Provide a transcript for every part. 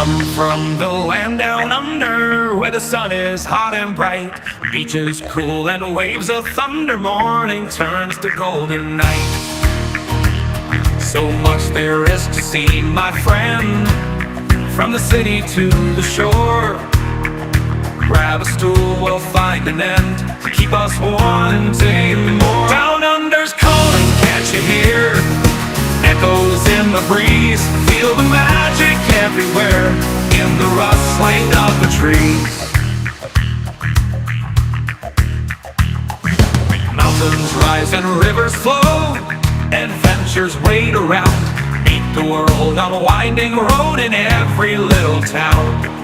come from the land down under, where the sun is hot and bright, beaches cool and waves of thunder. Morning turns to golden night. So much there is to see, my friend, from the city to the shore. Grab a stool, we'll find an end to keep us wanting more. Down under's calling, can't you hear? Echoes in the breeze, feel the magic everywhere, in the rustling of the trees. Mountains rise and rivers flow, adventures wait around. Meet the world on a winding road in every little town.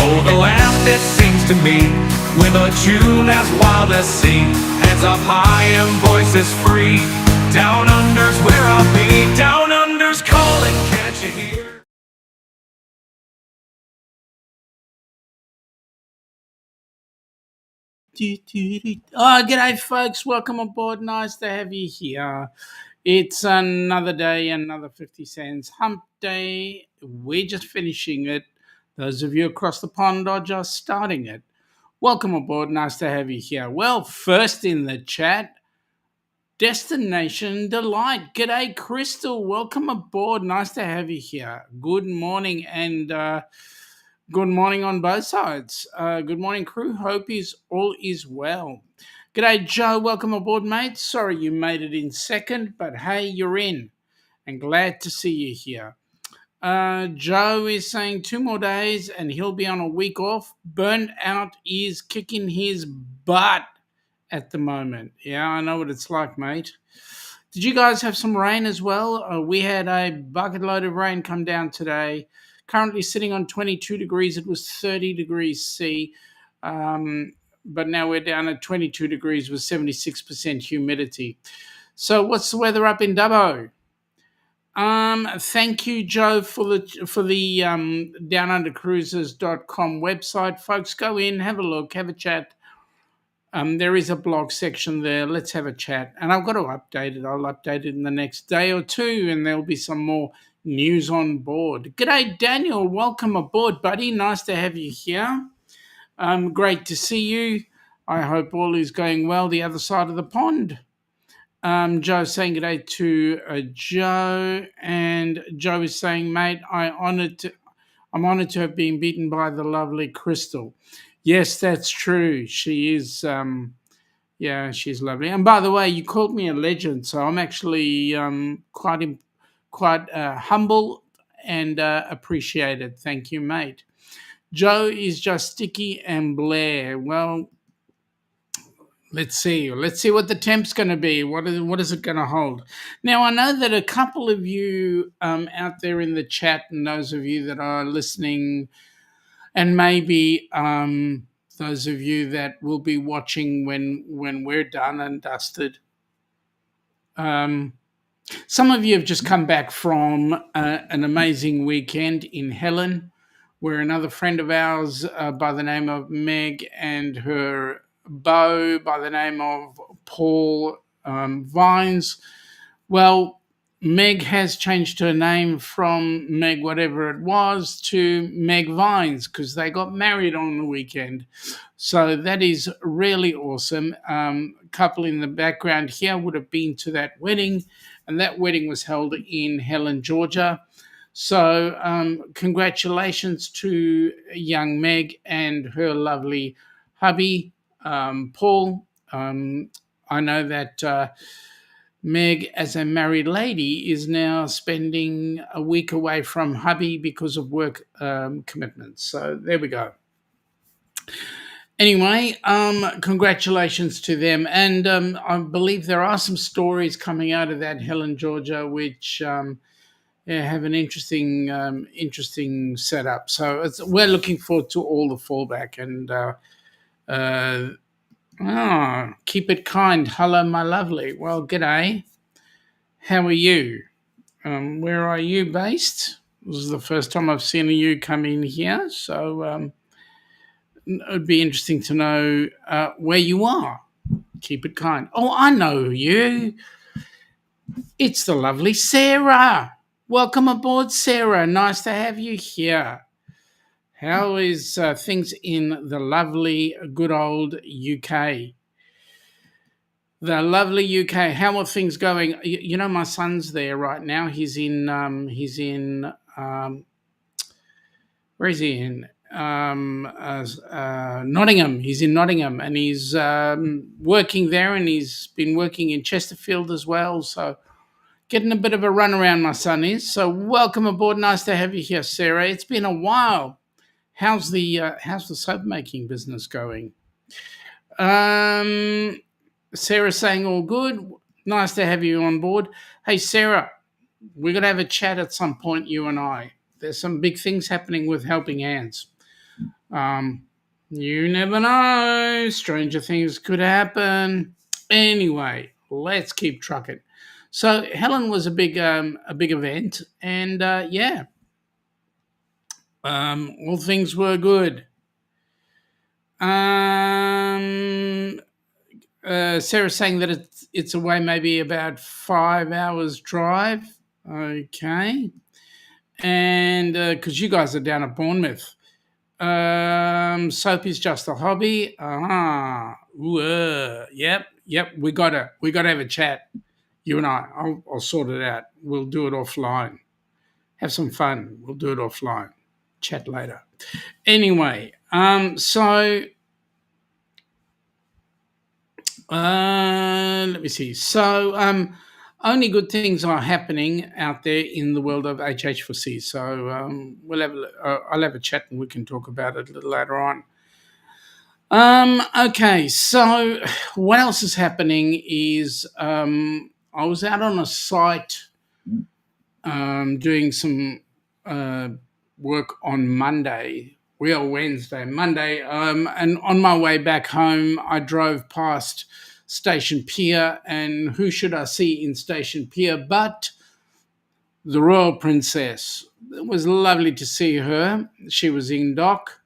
Oh, the land, it sings to me, with a tune as wild as sea. Hands up high and voices free. Down under's where I'll be. Down under's calling, can't you hear? Oh, g'day, folks. Welcome aboard. Nice to have you here. It's another day, another 50 cents hump day. We're just finishing it. Those of you across the pond are just starting it. Welcome aboard. Nice to have you here. Well, first in the chat, Destination Delight. G'day, Crystal. Welcome aboard. Nice to have you here. Good morning, and good morning on both sides. Good morning, crew. Hope all is well. G'day, Joe. Welcome aboard, mate. Sorry you made it in second, but hey, you're in. And glad to see you here. Joe is saying 2 more days and he'll be on a week off. Burnt out is kicking his butt at the moment. Yeah, I know what it's like, mate. Did you guys have some rain as well? We had a bucket load of rain come down today. Currently sitting on 22 degrees. It was 30 degrees C. But now we're down at 22 degrees with 76% humidity. So what's the weather up in Dubbo? Thank you, Joe, for the downundercruises.com website. Folks, go in, have a look, have a chat. There is a blog section there. Let's have a chat. And I've got to update it. I'll update it in the next day or two, and there'll be some more news on board. G'day, Daniel. Welcome aboard, buddy. Nice to have you here. Great to see you. I hope all is going well the other side of the pond. Joe saying g'day to Joe, and Joe is saying, mate, I'm honoured to have been beaten by the lovely Crystal. Yes, that's true. She is, she's lovely. And by the way, you called me a legend, so I'm actually quite humble and appreciated. Thank you, mate. Joe is just sticky and Blair. Well, let's see what the temp's going to be. What is it going to hold? Now, I know that a couple of you out there in the chat, and those of you that are listening, and maybe those of you that will be watching when we're done and dusted. Some of you have just come back from an amazing weekend in Helen, where another friend of ours by the name of Meg and her beau by the name of Paul Vines. Well, Meg has changed her name from Meg whatever it was to Meg Vines because they got married on the weekend. So that is really awesome. Couple in the background here would have been to that wedding, and that wedding was held in Helen, Georgia. So congratulations to young Meg and her lovely hubby, Paul. I know that Meg, as a married lady, is now spending a week away from hubby because of work commitments. So there we go. Anyway, congratulations to them. And I believe there are some stories coming out of that Helen, Georgia, which have an interesting setup. So we're looking forward to all the fallback and keep it kind. Hello, my lovely. Well, g'day. How are you? Where are you based? This is the first time I've seen you come in here, so it would be interesting to know where you are. Keep it kind. Oh, I know you. It's the lovely Sarah. Welcome aboard, Sarah. Nice to have you here. How is things in the lovely, good old UK? The lovely UK. How are things going? You know, my son's there right now. Where is he in? Nottingham. He's in Nottingham, and he's working there, and he's been working in Chesterfield as well. So getting a bit of a run around, my son is. So welcome aboard. Nice to have you here, Sarah. It's been a while. How's the soap making business going? Sarah's saying all good. Nice to have you on board. Hey, Sarah, we're going to have a chat at some point, you and I. There's some big things happening with Helping Hands. You never know. Stranger things could happen. Anyway, let's keep trucking. So Helen was a big event, and all things were good. Sarah's saying that it's away maybe about 5 hours drive. Okay. And because you guys are down at Bournemouth. Soap is just a hobby. Yep. We gotta have a chat. You and I. I'll sort it out. We'll do it offline. Have some fun. We'll do it offline. Chat later. Anyway, let me see. So, only good things are happening out there in the world of HH4C. So, I'll have a chat and we can talk about it a little later on. Okay. So, what else is happening is I was out on a site doing some work on Monday. Monday. And on my way back home, I drove past Station Pier, and who should I see in Station Pier but the Royal Princess. It was lovely to see her. She was in dock.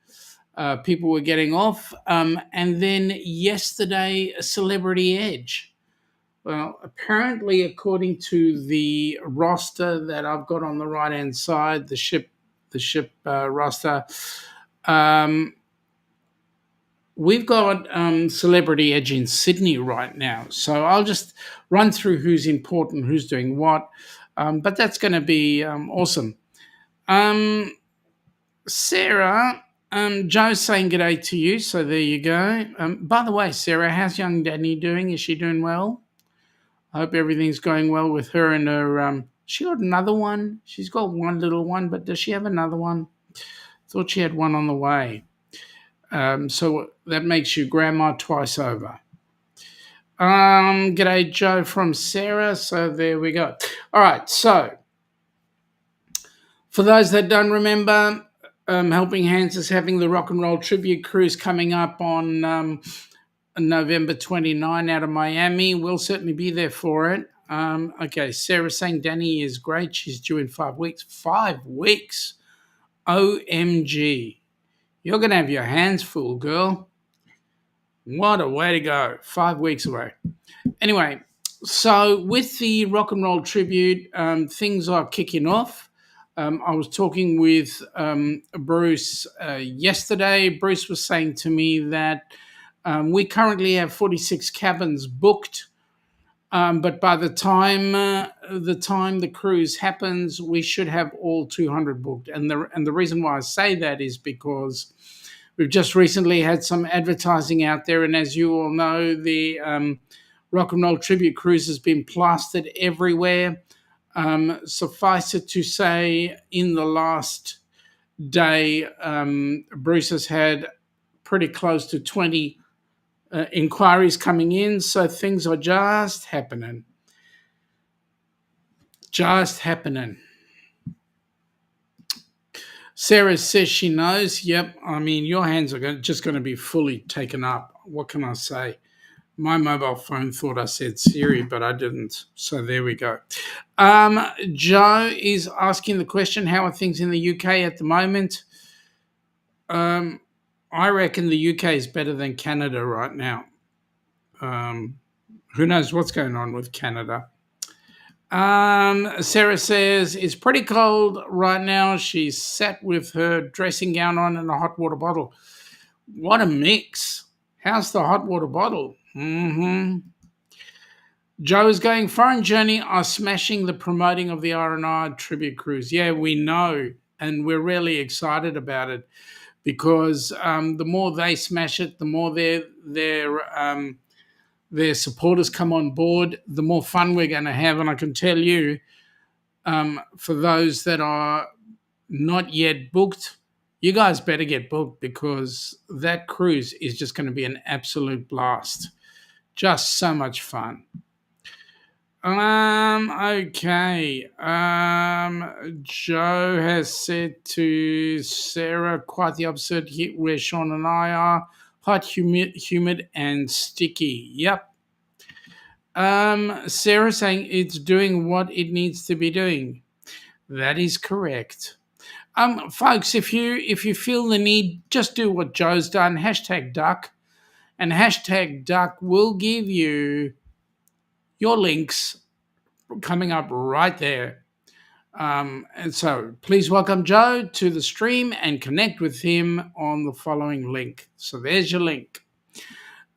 People were getting off. And then yesterday, a Celebrity Edge. Well, apparently, according to the roster that I've got on the right-hand side, the ship roster, we've got Celebrity Edge in Sydney right now. So I'll just run through who's important, who's doing what. But that's going to be awesome. Sarah, Joe's saying g'day to you. So there you go. By the way, Sarah, how's young Danny doing? Is she doing well? I hope everything's going well with her and her. She got another one. She's got one little one, but does she have another one? Thought she had one on the way. So that makes you grandma twice over. G'day, Joe from Sarah. So there we go. All right. So for those that don't remember, Helping Hands is having the Rock and Roll Tribute Cruise coming up on November 29 out of Miami. We'll certainly be there for it. Okay, Sarah's saying Danny is great. She's due in 5 weeks. 5 weeks? OMG. You're going to have your hands full, girl. What a way to go. 5 weeks away. Anyway, so with the Rock and Roll Tribute, things are kicking off. I was talking with Bruce yesterday. Bruce was saying to me that we currently have 46 cabins booked, but by the time the cruise happens, we should have all 200 booked. And the reason why I say that is because we've just recently had some advertising out there, and as you all know, the Rock and Roll Tribute Cruise has been plastered everywhere. Suffice it to say, in the last day, Bruce has had pretty close to 20 inquiries coming in, so things are just happening. Just happening. Sarah says she knows. Yep, I mean, your hands are just going to be fully taken up. What can I say? My mobile phone thought I said Siri, but I didn't. So there we go. Joe is asking the question, how are things in the UK at the moment? I reckon the UK is better than Canada right now. Who knows what's going on with Canada? Sarah says it's pretty cold right now. She's sat with her dressing gown on and a hot water bottle. What a mix. How's the hot water bottle? Joe is going foreign journey are smashing the promoting of the RNR Tribute Cruise. Yeah, we know, and we're really excited about it because the more they smash it, the more their supporters come on board, the more fun we're going to have. And I can tell you, for those that are not yet booked, you guys better get booked because that cruise is just going to be an absolute blast. Just so much fun. Okay. Joe has said to Sarah, quite the opposite here where Shaun and I are. Hot, humid, and sticky. Yep. Sarah saying it's doing what it needs to be doing. That is correct. Folks, if you feel the need, just do what Joe's done. #duck, and #duck will give you your links coming up right there. And so please welcome Joe to the stream and connect with him on the following link. So there's your link.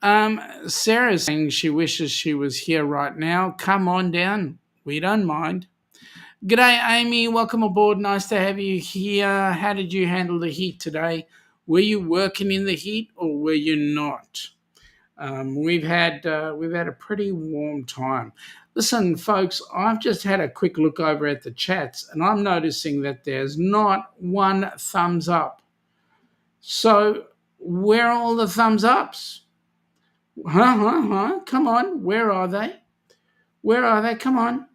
Sarah's saying she wishes she was here right now. Come on down. We don't mind. G'day, Amy. Welcome aboard. Nice to have you here. How did you handle the heat today? Were you working in the heat or were you not? We've had a pretty warm time. Listen, folks, I've just had a quick look over at the chats and I'm noticing that there's not one thumbs up. So where are all the thumbs ups? Come on, where are they? Where are they? Come on.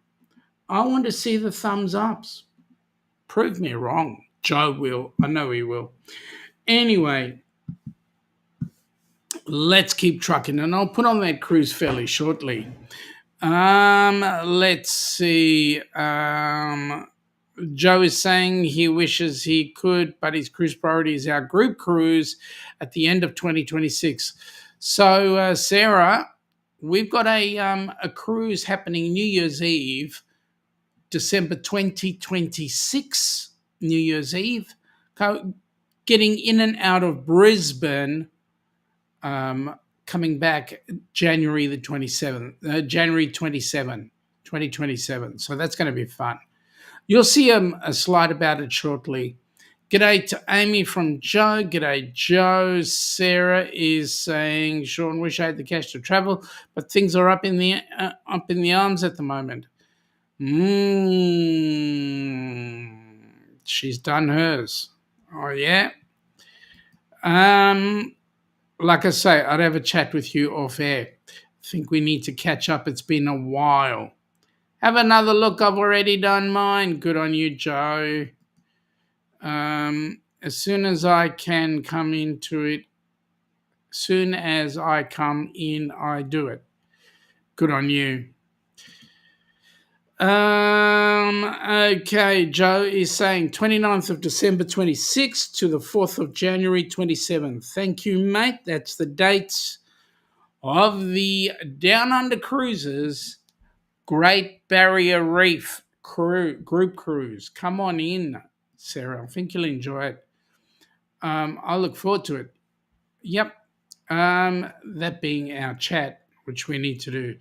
I want to see the thumbs ups. Prove me wrong. Joe will. I know he will. Anyway, let's keep trucking, and I'll put on that cruise fairly shortly. Let's see. Joe is saying he wishes he could, but his cruise priority is our group cruise at the end of 2026. So, Sarah, we've got a cruise happening New Year's Eve, December 2026, New Year's Eve, getting in and out of Brisbane, coming back January 27, 2027. So that's going to be fun. You'll see a slide about it shortly. G'day to Amy from Joe. G'day, Joe. Sarah is saying, Shaun, wish I had the cash to travel, but things are up in the arms at the moment. She's done hers. Oh, yeah. Like I say, I'd have a chat with you off air. I think we need to catch up. It's been a while. Have another look. I've already done mine. Good on you, Joe. As soon as I can come into it, soon as I come in, I do it. Good on you. Okay, Joe is saying 29th of December 26 to the 4th of January 27. Thank you, mate. That's the dates of the Down Under Cruises Great Barrier Reef group cruise. Come on in, Sarah. I think you'll enjoy it. I look forward to it. Yep. That being our chat, which we need to do.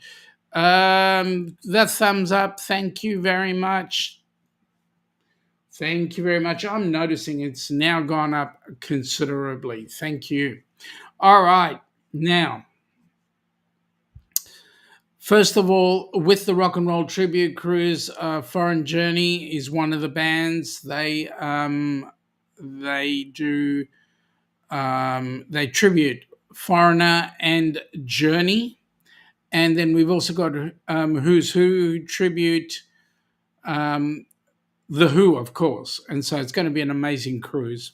That thumbs up. Thank you very much. Thank you very much. I'm noticing it's now gone up considerably. Thank you. All right. Now, first of all, with the Rock and Roll Tribute Cruise, Foreign Journey is one of the bands. They tribute Foreigner and Journey. And then we've also got Who's Who tribute The Who, of course. And so it's going to be an amazing cruise.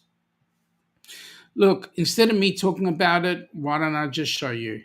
Look, instead of me talking about it, why don't I just show you?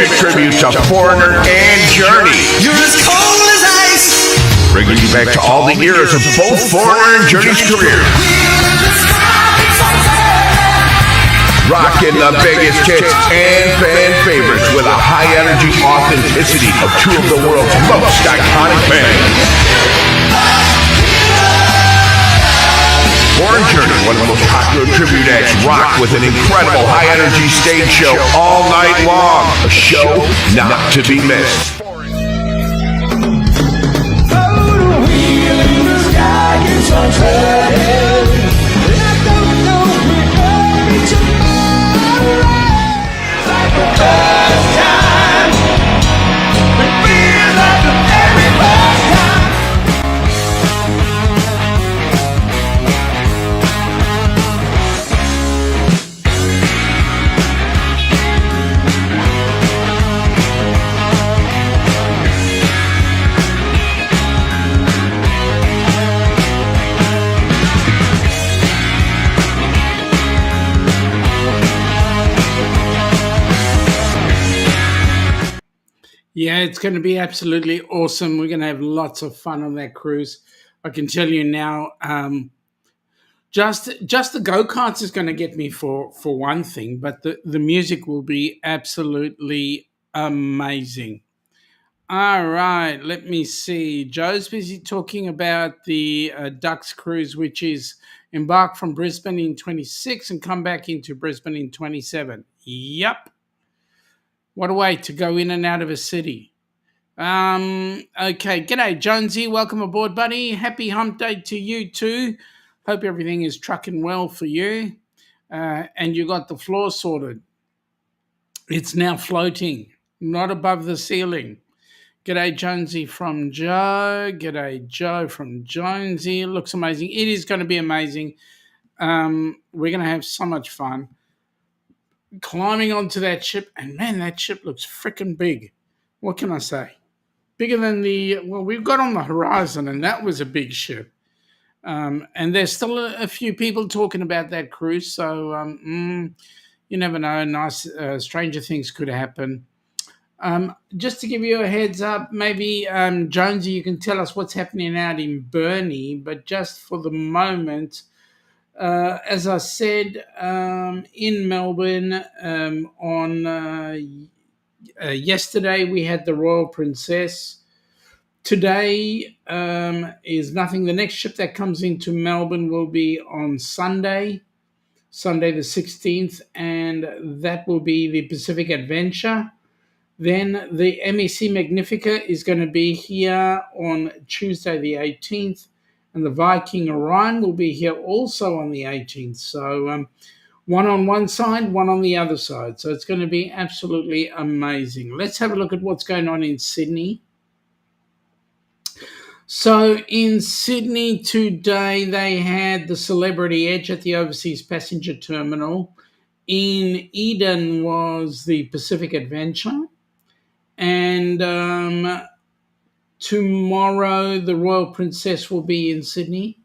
ultimate tribute to Foreigner and Journey. You're as cold as ice. Bringing you back to all the eras of both Foreigner and Journey's careers. Rocking the biggest hits and fan favorites with a high-energy authenticity of two of the world's most iconic bands. Foreign Journey, one of the most popular tribute acts, rock with an incredible high-energy stage show all night long. A show not to be missed. Yeah, it's going to be absolutely awesome. We're going to have lots of fun on that cruise. I can tell you now. Just the go-karts is going to get me for one thing, but the music will be absolutely amazing. All right, let me see. Joe's busy talking about the Ducks cruise, which is embark from Brisbane in 26 and come back into Brisbane in 27. Yup. What a way to go in and out of a city. Okay, g'day Jonesy, welcome aboard, buddy. Happy hump day to you too. Hope everything is trucking well for you. And you got the floor sorted. It's now floating, not above the ceiling. G'day Jonesy from Joe. G'day Joe from Jonesy. It looks amazing. It is going to be amazing. We're going to have so much fun climbing onto that ship, and man, that ship looks freaking big. What can I say? Bigger than we've got on the horizon, and that was a big ship. And there's still a few people talking about that cruise, so you never know. Nice, stranger things could happen. Just to give you a heads up, maybe Jonesy, you can tell us what's happening out in Burnie, but just for the moment, as I said, in Melbourne on yesterday we had the Royal Princess. Today is nothing. The next ship that comes into Melbourne will be on Sunday the 16th, and that will be the Pacific Adventure. Then the MEC Magnifica is going to be here on Tuesday the 18th. And the Viking Orion will be here also on the 18th. So one on one side, one on the other side. So it's going to be absolutely amazing. Let's have a look at what's going on in Sydney. So in Sydney today, they had the Celebrity Edge at the Overseas Passenger Terminal. In Eden was the Pacific Adventure. And tomorrow, the Royal Princess will be in Sydney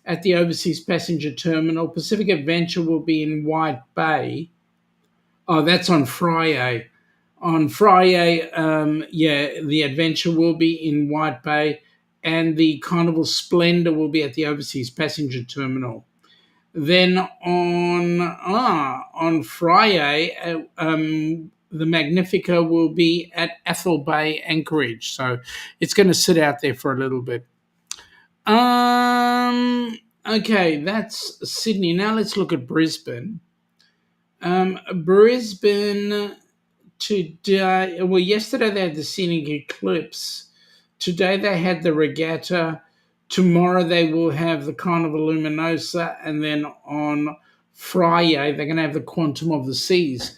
at the Overseas Passenger Terminal. Pacific Adventure will be in White Bay. Oh, that's on Friday. On Friday, the Adventure will be in White Bay, and the Carnival Splendor will be at the Overseas Passenger Terminal. Then on Friday, the Magnifica will be at Athol Bay, Anchorage. So it's going to sit out there for a little bit. Okay, that's Sydney. Now let's look at Brisbane. Brisbane today, well, yesterday they had the Scenic Eclipse. Today they had the Regatta. Tomorrow they will have the Carnival Luminosa. And then on Friday, they're going to have the Quantum of the Seas.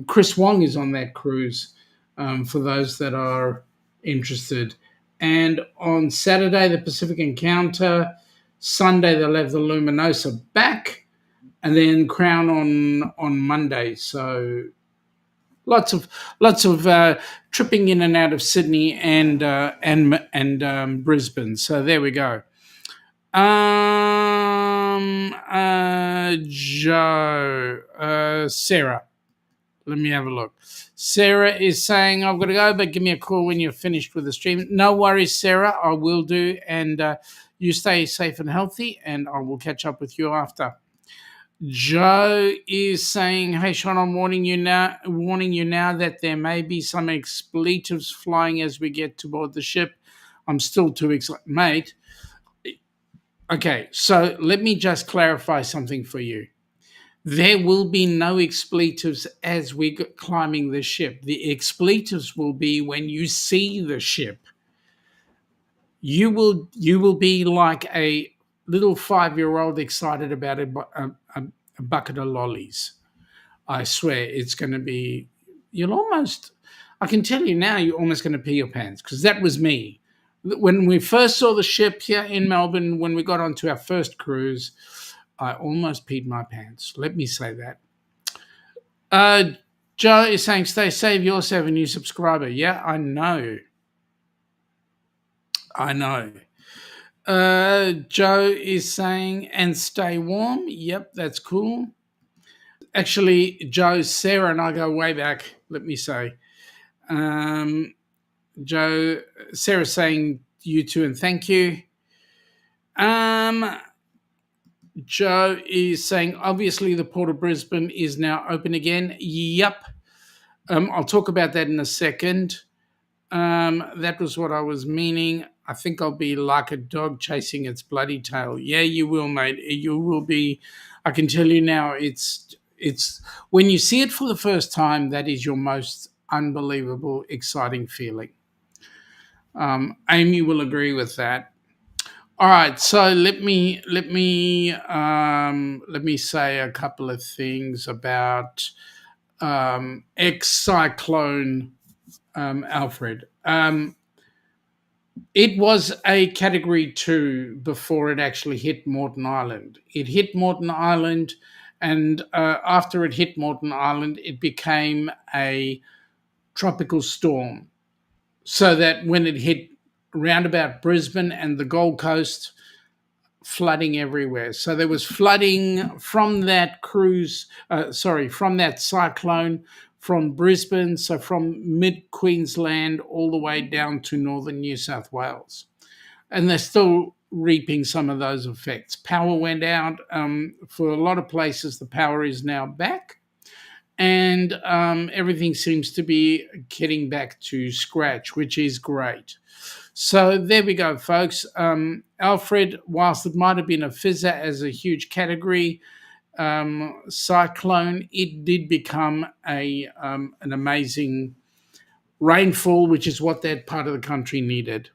Chris Wong is on that cruise, for those that are interested. And on Saturday, the Pacific Encounter. Sunday, they'll have the Luminosa back, and then Crown on Monday. So lots of tripping in and out of Sydney and Brisbane. So there we go. Joe, Sarah. Let me have a look. Sarah is saying, I've got to go, but give me a call when you're finished with the stream. No worries, Sarah. I will do. And you stay safe and healthy, and I will catch up with you after. Joe is saying, hey, Sean, I'm warning you now that there may be some expletives flying as we get toward the ship. I'm still too excited. Mate, okay, so let me just clarify something for you. There will be no expletives as we go climbing the ship. The expletives will be when you see the ship. You will be like a little 5-year-old excited about a bucket of lollies. I swear it's going to be. I can tell you now, you're almost going to pee your pants, because that was me. When we first saw the ship here in Melbourne, when we got onto our first cruise, I almost peed my pants. Let me say that. Joe is saying, stay safe. You also have a new subscriber. Yeah, I know. Joe is saying, and stay warm. Yep, that's cool. Actually, Joe, Sarah and I go way back, let me say. Sarah's saying you too and thank you. Joe is saying, obviously, the Port of Brisbane is now open again. Yep. I'll talk about that in a second. That was what I was meaning. I think I'll be like a dog chasing its bloody tail. Yeah, you will, mate. You will be. I can tell you now, it's when you see it for the first time, that is your most unbelievable, exciting feeling. Amy will agree with that. All right, so let me say a couple of things about ex-cyclone Alfred. It was a Category 2 before it actually hit Moreton Island. It hit Moreton Island, and after it hit Moreton Island, it became a tropical storm. So that when it hit round about Brisbane and the Gold Coast, flooding everywhere. So there was flooding from that from that cyclone from Brisbane, so from mid-Queensland all the way down to northern New South Wales. And they're still reaping some of those effects. Power went out. For a lot of places, the power is now back. And everything seems to be getting back to scratch, which is great. So there we go, folks. Alfred, whilst it might have been a fizzer as a huge category cyclone, it did become an amazing rainfall, which is what that part of the country needed.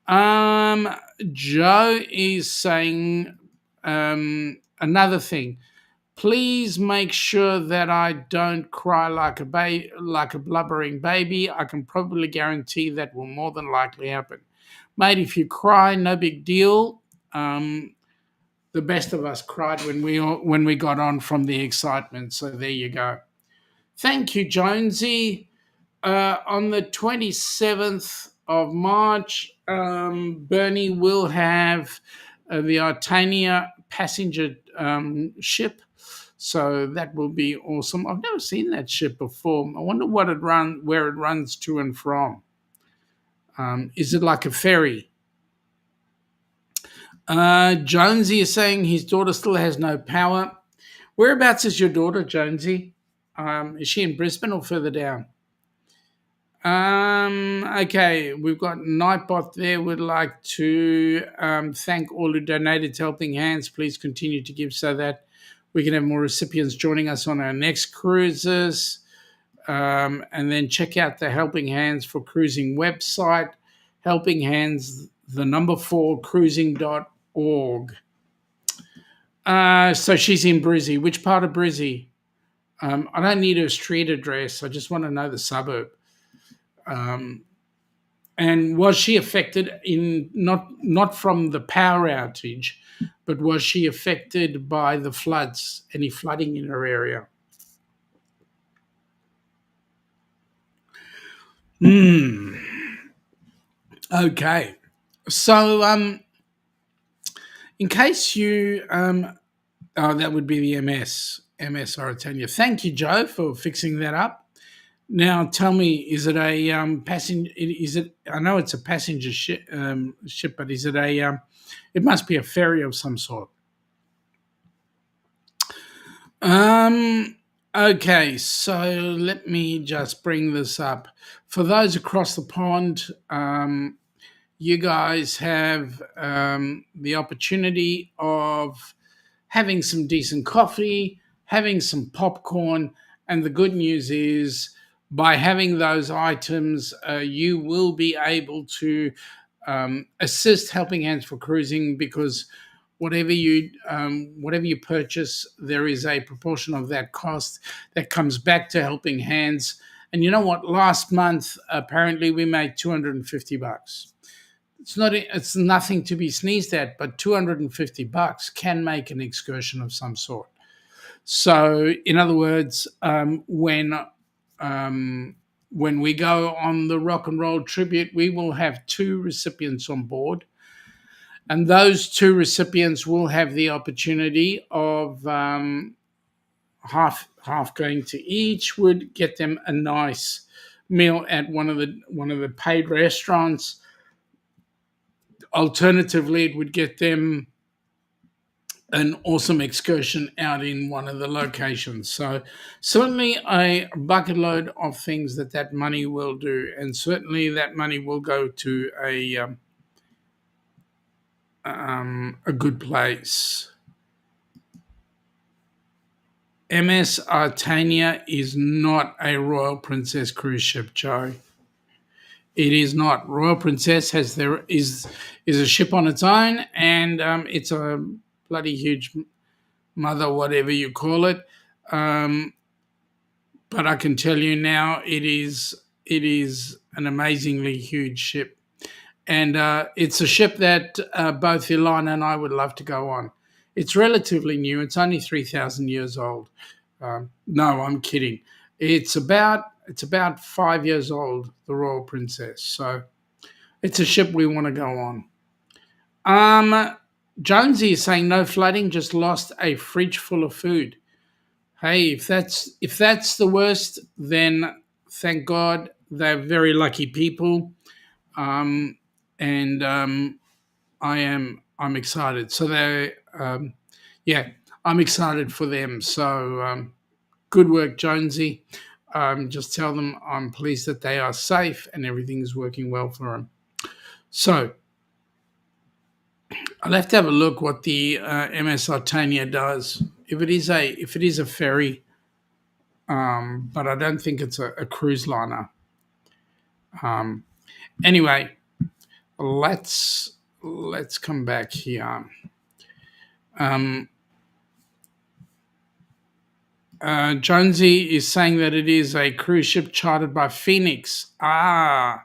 Joe is saying another thing. Please make sure that I don't cry like a blubbering baby. I can probably guarantee that will more than likely happen. Mate, if you cry, no big deal. The best of us cried when we got on from the excitement. So there you go. Thank you, Jonesy. On the 27th of March, Bernie will have the Artania passenger ship. So that will be awesome. I've never seen that ship before. I wonder where it runs to and from. Is it like a ferry? Jonesy is saying his daughter still has no power. Whereabouts is your daughter, Jonesy? Is she in Brisbane or further down? Okay, we've got Nightbot there. We'd like to thank all who donated to Helping Hands. Please continue to give so that we can have more recipients joining us on our next cruises. And then check out the Helping Hands for Cruising website, Helping Hands, 4 cruising.org. So she's in Brizzy. Which part of Brizzy? I don't need her street address. I just want to know the suburb. And was she affected in not from the power outage, but was she affected by the floods? Any flooding in her area? Okay. So, in case you Oh, that would be the MS Mauritania. Thank you, Joe, for fixing that up. Now, tell me, is it a passenger? Is it? I know it's a passenger ship, but is it a? It must be a ferry of some sort. Okay, so let me just bring this up. For those across the pond, you guys have the opportunity of having some decent coffee, having some popcorn, and the good news is by having those items, you will be able to assist Helping Hands for Cruising, because whatever you purchase, there is a proportion of that cost that comes back to Helping Hands. And you know what? Last month, apparently, we made $250. It's nothing to be sneezed at, but $250 can make an excursion of some sort. So, in other words, when we go on the Rock and Roll Tribute, we will have 2 recipients on board, and those 2 recipients will have the opportunity of half going to each would get them a nice meal at one of the paid restaurants. Alternatively, it would get them an awesome excursion out in one of the locations. So certainly a bucket load of things that money will do, and certainly that money will go to a good place. MS Artania is not a Royal Princess cruise ship, Joe. It is not. Royal Princess is a ship on its own, and it's a bloody huge mother, whatever you call it. But I can tell you now, it is an amazingly huge ship, and it's a ship that both Ilana and I would love to go on. It's relatively new. It's only 3,000 years old. No, I'm kidding. It's about 5 years old, the Royal Princess. So it's a ship we want to go on. Jonesy is saying no flooding, just lost a fridge full of food. Hey, if that's the worst, then thank God, they're very lucky people. I'm excited. So I'm excited for them. So good work, Jonesy. Just tell them I'm pleased that they are safe and everything is working well for them. So I'll have to have a look what the MS Artania does. If it is a ferry, but I don't think it's a cruise liner. Anyway, let's come back here. Jonesy is saying that it is a cruise ship chartered by Phoenix. Now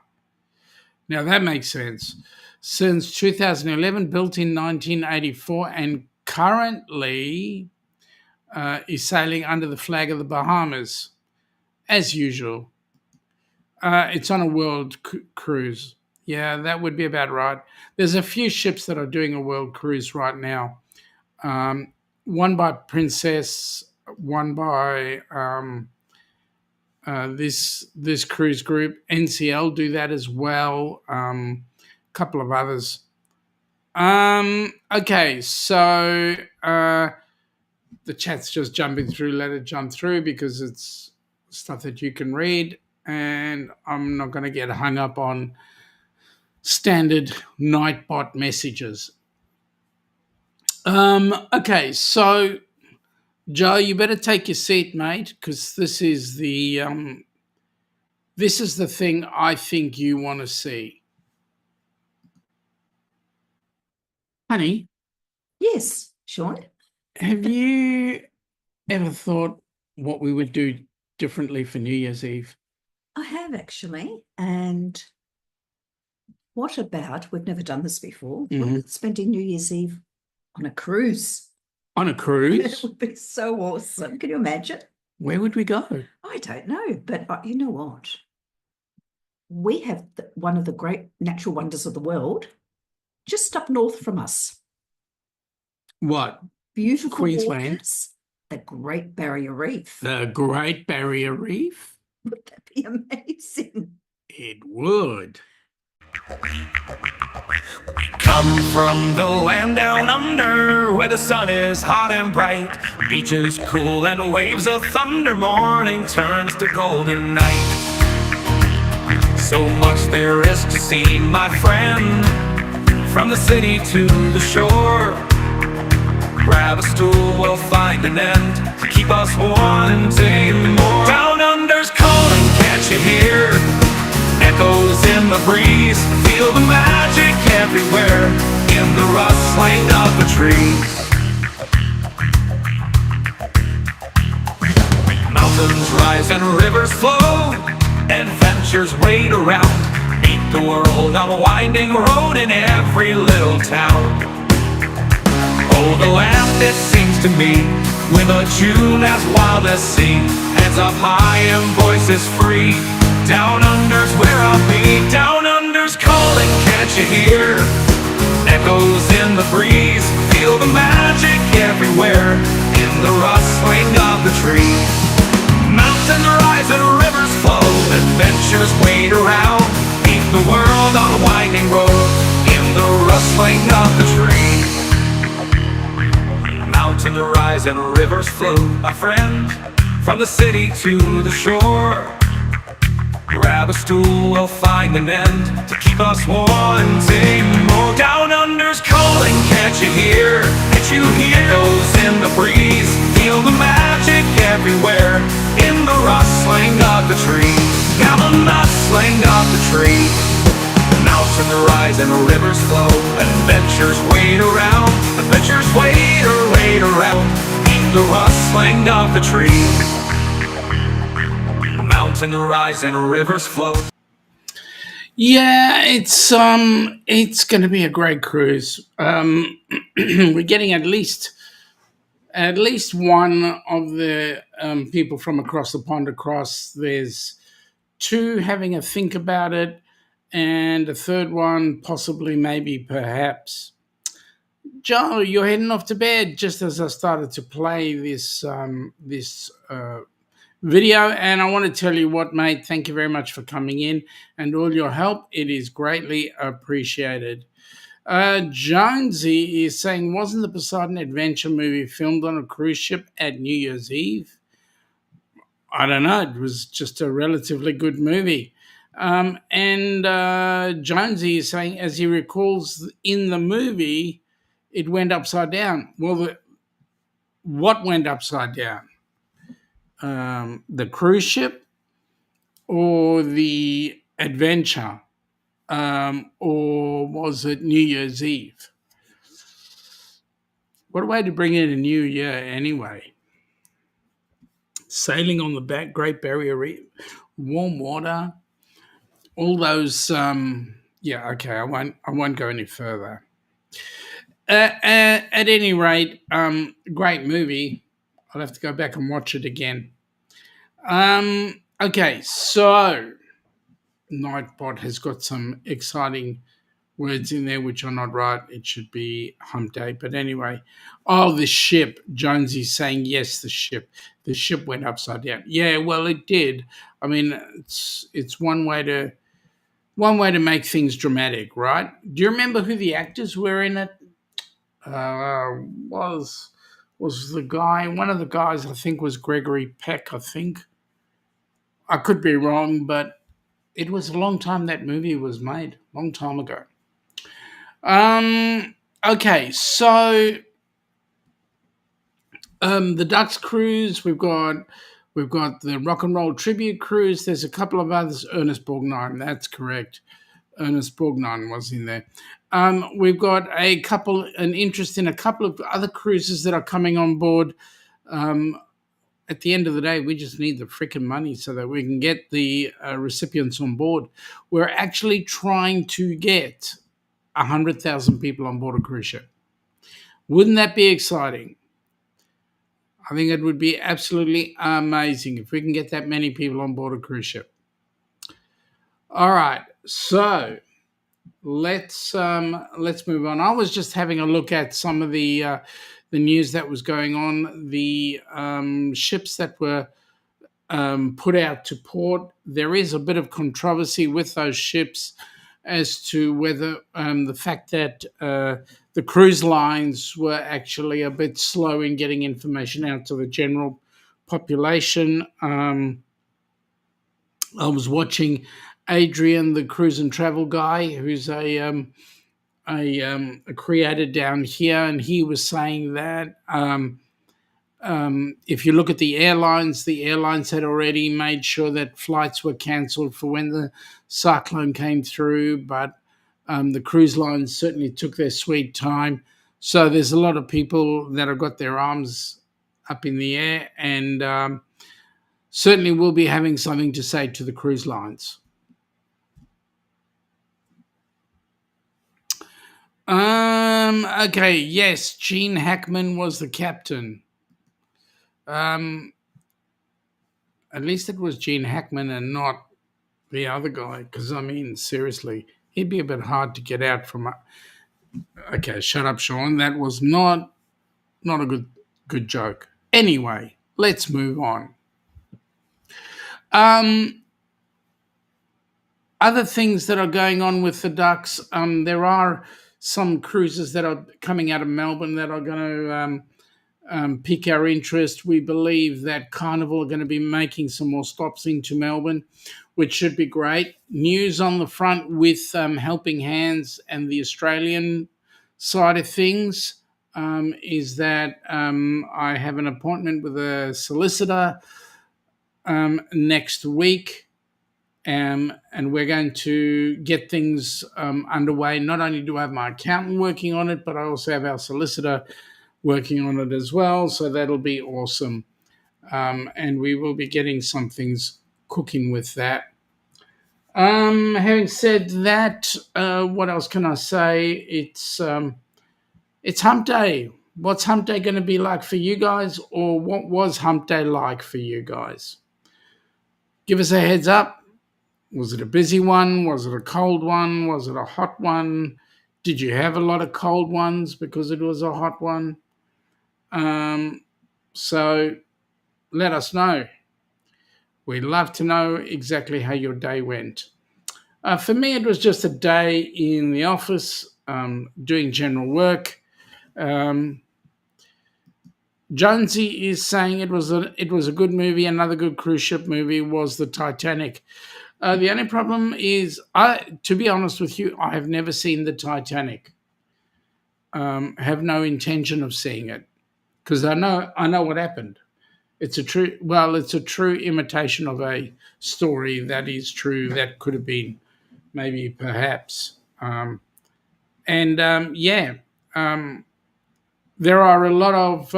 that makes sense. Since 2011, built in 1984, and currently is sailing under the flag of the Bahamas, as usual. It's on a world cruise. Yeah, that would be about right. There's a few ships that are doing a world cruise right now. One by Princess, one by this cruise group. NCL do that as well. Couple of others. Okay, so the chat's just jumping through. Let it jump through because it's stuff that you can read, and I'm not going to get hung up on standard Nightbot messages. Okay, so Joe, you better take your seat, mate, because this is the thing I think you want to see. Honey? Yes, Shaun? Have you ever thought what we would do differently for New Year's Eve? I have actually, and what about, we've never done this before, spending New Year's Eve on a cruise. On a cruise? It would be so awesome. Can you imagine? Where would we go? I don't know, but you know what? We have one of the great natural wonders of the world just up north from us. What? beautiful Queensland. waters, the Great Barrier Reef. The Great Barrier Reef? Would that be amazing? It would. Come from the land down under, where the sun is hot and bright, beaches cool and waves of thunder. Morning turns to golden night. So much there is to see, my friend, from the city to the shore. Grab a stool, we'll find an end to keep us wanting more. Down under's calling, can't you hear? Echoes in the breeze, feel the magic everywhere, in the rustling of the trees. Mountains rise and rivers flow, adventures wait around. Meet the world on a winding road in every little town. Oh, the land, it seems to me, with a tune as wild as sea, hands up high and voices free. Down under's where I'll be. Down under's calling, can't you hear? Echoes in the breeze, feel the magic everywhere, in the rustling of the trees. Mountains rise and rivers flow, adventures wait around. Meet the world on a winding road, in the rustling of the trees. Mountains rise and rivers flow, my friend, from the city to the shore. Grab a stool, we'll find an end to keep us wanting more. Down under's calling, can't you hear? Can't you hear? Echoes in the breeze, feel the magic everywhere, in the rustling of the trees. Now the rustling of the trees. Mountains rise and rivers flow, adventures wait around. Adventures wait around, in the rustling of the trees. Mountains rise and rivers flow. Yeah, it's going to be a great cruise. We're getting at least one of the people from across the pond across. There's two having a think about it, and a third one possibly, maybe, perhaps. Joe, you're heading off to bed just as I started to play this video, and I want to tell you what, mate, thank you very much for coming in and all your help. It is greatly appreciated. Jonesy is saying, wasn't the Poseidon Adventure movie filmed on a cruise ship at New Year's Eve? I don't know. It was just a relatively good movie. And Jonesy is saying, as he recalls in the movie, it went upside down. Well, what went upside down? The cruise ship or the adventure? Or was it New Year's Eve? What a way to bring in a new year anyway. Sailing on the Great Barrier Reef, warm water, all those. Yeah, okay. I won't go any further. At any rate, great movie. I'll have to go back and watch it again. Okay, so Nightbot has got some exciting words in there which are not right. It should be hump day. But anyway, the ship. Jonesy's saying, yes, the ship. The ship went upside down. Yeah, well, it did. I mean, it's one way to make things dramatic, right? Do you remember who the actors were in it? Was the guy, one of the guys, I think, was Gregory Peck, I think. I could be wrong, but it was a long time that movie was made, long time ago. Okay, so the Ducks Cruise, we've got the Rock and Roll Tribute Cruise. There's a couple of others. Ernest Borgnine, that's correct. Ernest Borgnine was in there. We've got an interest in a couple of other cruises that are coming on board. At the end of the day, we just need the freaking money so that we can get the recipients on board. We're actually trying to get 100,000 people on board a cruise ship. Wouldn't that be exciting? I think it would be absolutely amazing if we can get that many people on board a cruise ship. All right, so let's move on. I was just having a look at some of the news that was going on, the ships that were put out to port. There is a bit of controversy with those ships as to whether the fact that the cruise lines were actually a bit slow in getting information out to the general population. I was watching Adrian, the cruise and travel guy, who's a creator down here, and he was saying that if you look at the airlines had already made sure that flights were cancelled for when the cyclone came through, but the cruise lines certainly took their sweet time. So there's a lot of people that have got their arms up in the air, and certainly we'll be having something to say to the cruise lines. Okay, yes, Gene Hackman was the captain. At least it was Gene Hackman and not the other guy, because, I mean, seriously, he'd be a bit hard to get out from. Okay, shut up, Sean. That was not a good joke. Anyway, let's move on. Other things that are going on with the Ducks, there are some cruises that are coming out of Melbourne that are going to pique our interest. We believe that Carnival are going to be making some more stops into Melbourne, which should be great. News on the front with Helping Hands and the Australian side of things is that I have an appointment with a solicitor next week. And we're going to get things underway. Not only do I have my accountant working on it, but I also have our solicitor working on it as well. So that'll be awesome. And we will be getting some things cooking with that. Having said that, what else can I say? It's Hump Day. What's Hump Day going to be like for you guys? Or what was Hump Day like for you guys? Give us a heads up. Was it a busy one? Was it a cold one? Was it a hot one? Did you have a lot of cold ones because it was a hot one? So let us know. We'd love to know exactly how your day went. For me, it was just a day in the office doing general work. Jonesy is saying it was a good movie. Another good cruise ship movie was the Titanic. The only problem is, to be honest with you, I have never seen the Titanic. Have no intention of seeing it because I know what happened. It's a true imitation of a story that is true, that could have been, maybe, perhaps. There are a lot of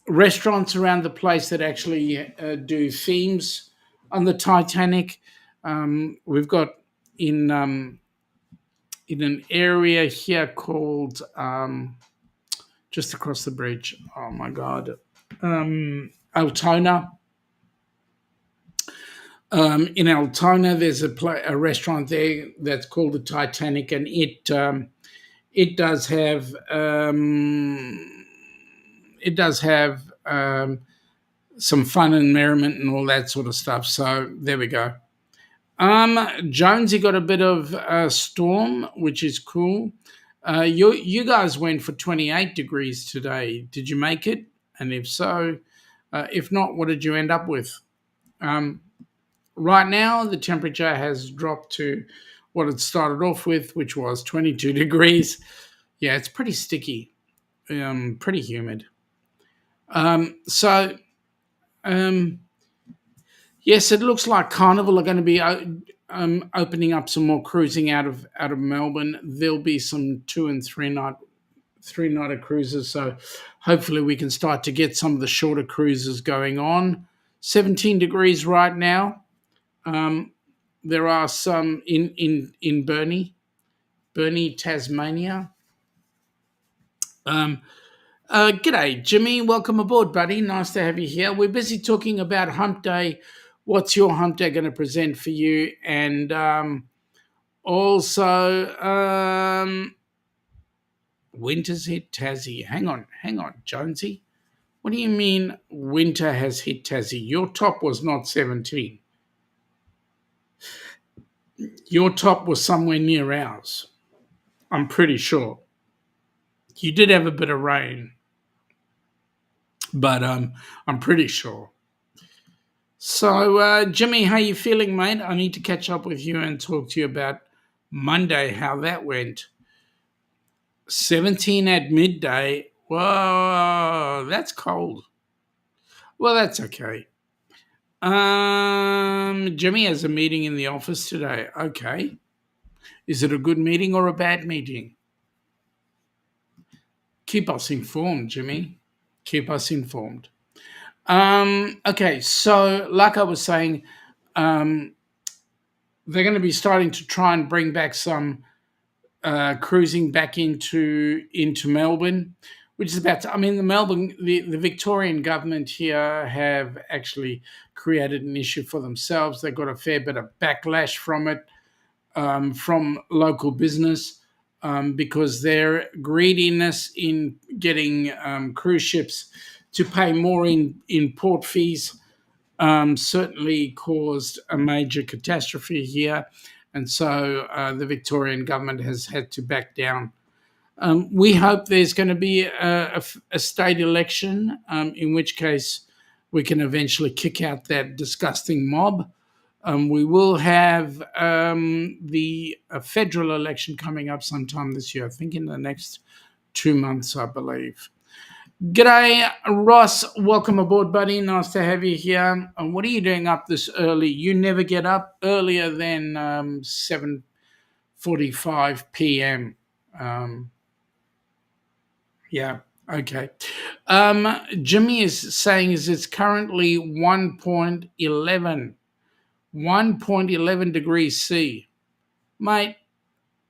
restaurants around the place that actually do themes on the Titanic. We've got in an area here called just across the bridge. Oh my God, Altona. In Altona, there's a restaurant there that's called the Titanic, and it does have some fun and merriment and all that sort of stuff. So there we go. Jonesy got a bit of a storm, which is cool. You guys went for 28 degrees today. Did you make it? And if so, if not, what did you end up with? Right now, the temperature has dropped to what it started off with, which was 22 degrees. Yeah, it's pretty sticky, pretty humid. Yes, it looks like Carnival are going to be opening up some more cruising out of Melbourne. There'll be some 2 and 3 nighter cruises, so hopefully we can start to get some of the shorter cruises going on. 17 degrees right now. There are some in Burnie, Tasmania. G'day, Jimmy. Welcome aboard, buddy. Nice to have you here. We're busy talking about Hump Day. What's your Hump Day going to present for you? And also, Winter's hit Tassie. Hang on, Jonesy. What do you mean winter has hit Tassie? Your top was not 17. Your top was somewhere near ours. I'm pretty sure. You did have a bit of rain, but I'm pretty sure. So, Jimmy, how you feeling, mate? I need to catch up with you and talk to you about Monday, how that went. 17 at midday. Whoa, that's cold. Well, that's okay. Jimmy has a meeting in the office today. Okay. Is it a good meeting or a bad meeting? Keep us informed, Jimmy. Keep us informed. Okay, so like I was saying, they're going to be starting to try and bring back some cruising back into Melbourne, which is about to, I mean, the Victorian government here have actually created an issue for themselves. They got a fair bit of backlash from it, from local business, because their greediness in getting cruise ships to pay more in port fees certainly caused a major catastrophe here. And so the Victorian government has had to back down. We hope there's going to be a state election, in which case we can eventually kick out that disgusting mob. We will have the federal election coming up sometime this year, I think in the next 2 months, I believe. G'day, Ross. Welcome aboard, buddy. Nice to have you here. What are you doing up this early? You never get up earlier than 7:45 p.m. Yeah, okay. Jimmy is saying it's currently 1.11 degrees C. Mate,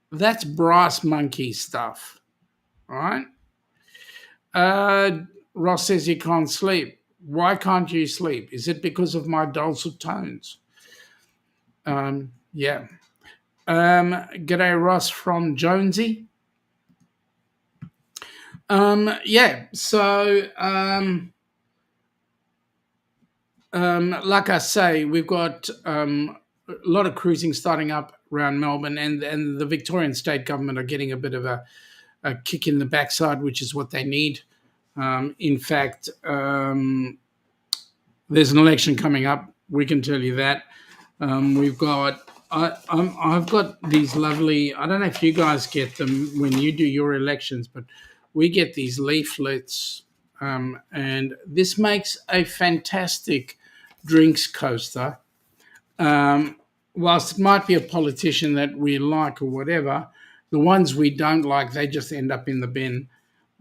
that's brass monkey stuff, all right? Ross says he can't sleep. Why can't you sleep? Is it because of my dulcet tones? Yeah. G'day, Ross from Jonesy. Yeah, so like I say, we've got a lot of cruising starting up around Melbourne, and the Victorian state government are getting a bit of a kick in the backside, which is what they need. In fact, there's an election coming up. We can tell you that. We've got. I've got these lovely. I don't know if you guys get them when you do your elections, but we get these leaflets, and this makes a fantastic drinks coaster. Whilst it might be a politician that we like or whatever, the ones we don't like, they just end up in the bin.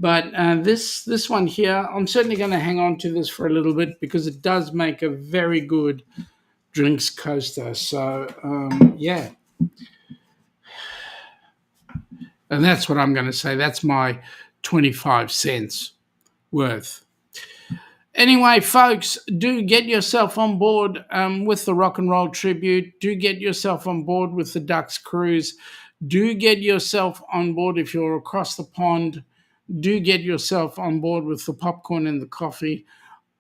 But this one here, I'm certainly going to hang on to this for a little bit because it does make a very good drinks coaster. So, yeah. And that's what I'm going to say. That's my 25 cents worth. Anyway, folks, do get yourself on board with the Rock and Roll Tribute. Do get yourself on board with the Ducks Cruise. Do get yourself on board if you're across the pond. Do get yourself on board with the popcorn and the coffee.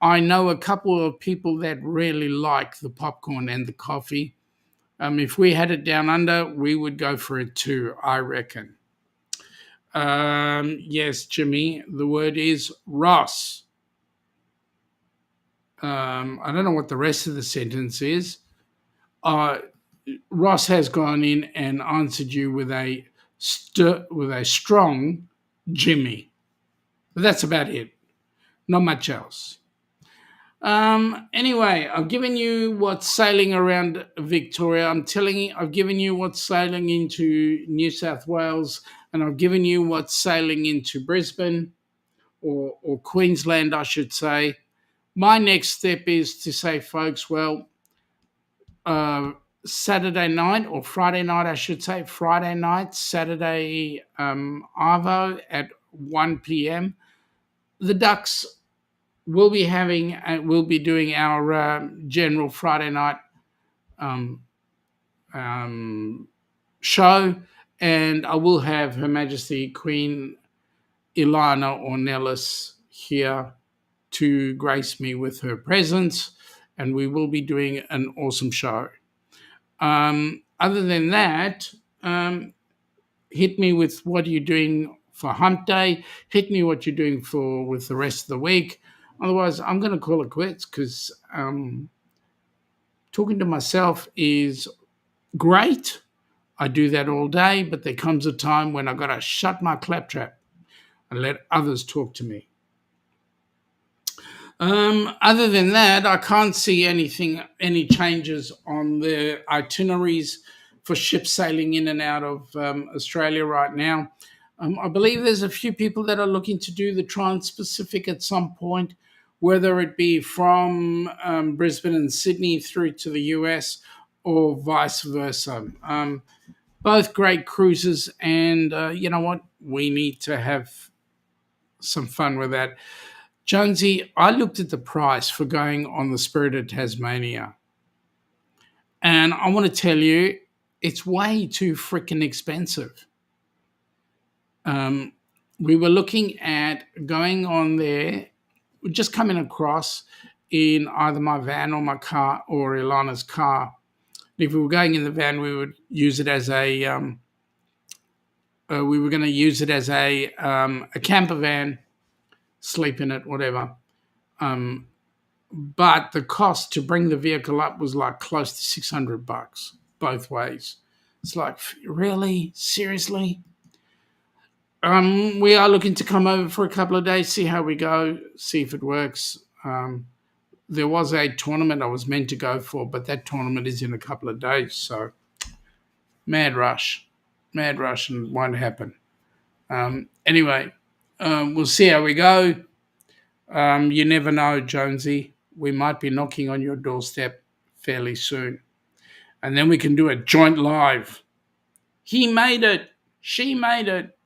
I know a couple of people that really like the popcorn and the coffee. If we had it down under, we would go for it too, I reckon. Yes, Jimmy, the word is Ross. I don't know what the rest of the sentence is. Ross has gone in and answered you with a strong Jimmy. But that's about it. Not much else. Anyway, I've given you what's sailing around Victoria. I've given you what's sailing into New South Wales, and I've given you what's sailing into Brisbane, or Queensland, I should say. My next step is to say, folks, well, Saturday night or Friday night, I should say, Friday night, Saturday Arvo at 1 p.m. The Ducks will be doing our general Friday night show, and I will have Her Majesty Queen Ilana Ornellas here to grace me with her presence, and we will be doing an awesome show. Other than that, hit me with what you're doing for Hump Day. Hit me what you're doing with the rest of the week. Otherwise, I'm going to call it quits because talking to myself is great. I do that all day, but there comes a time when I've got to shut my claptrap and let others talk to me. Other than that, I can't see any changes on the itineraries for ships sailing in and out of Australia right now. I believe there's a few people that are looking to do the Trans-Pacific at some point, whether it be from Brisbane and Sydney through to the U.S. or vice versa. Both great cruises, and you know what? We need to have some fun with that. Jonesy, I looked at the price for going on the Spirit of Tasmania, and I want to tell you, it's way too freaking expensive. We were looking at going on there, just coming across in either my van or my car or Ilana's car. If we were going in the van, we would use it as a camper van, sleep in it, whatever. But the cost to bring the vehicle up was like close to $600 both ways. It's like, really? Seriously? We are looking to come over for a couple of days, see how we go, see if it works. There was a tournament I was meant to go for, but that tournament is in a couple of days. So mad rush and it won't happen. Anyway, we'll see how we go. You never know, Jonesy. We might be knocking on your doorstep fairly soon. And then we can do a joint live. He made it. She made it.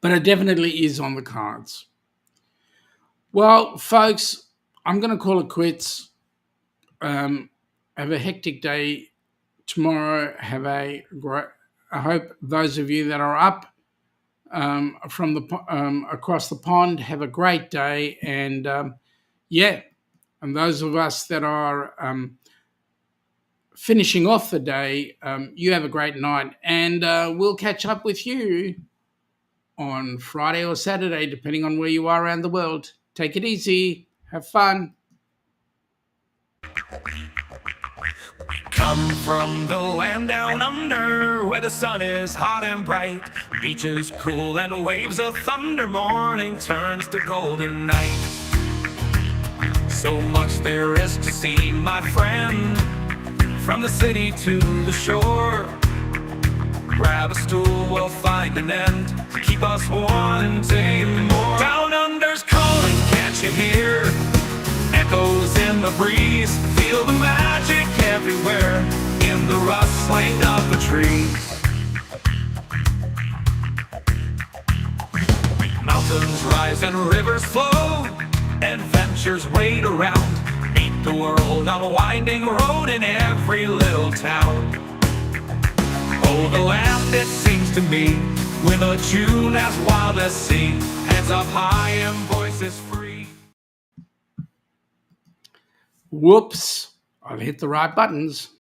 But it definitely is on the cards. Well, folks, I'm going to call it quits. Have a hectic day tomorrow. I hope those of you that are up from the across the pond have a great day, and and those of us that are finishing off the day, you have a great night, and we'll catch up with you on Friday or Saturday, depending on where you are around the world. Take it easy. Have fun. Come from the land down under, where the sun is hot and bright, beaches cool and waves of thunder. Morning turns to golden night. So much there is to see, my friend, from the city to the shore. Grab a stool, we'll find an end to keep us wanting more. Down under's calling, can't you hear? Echoes in the breeze, feel the magic everywhere, in the rustling of the trees. Mountains rise and rivers flow, adventures wait around. Meet the world on a winding road in every little town. Oh, the land, it seems to me, with a tune as wild as sea, hands up high and voices free. Whoops, I've hit the right buttons.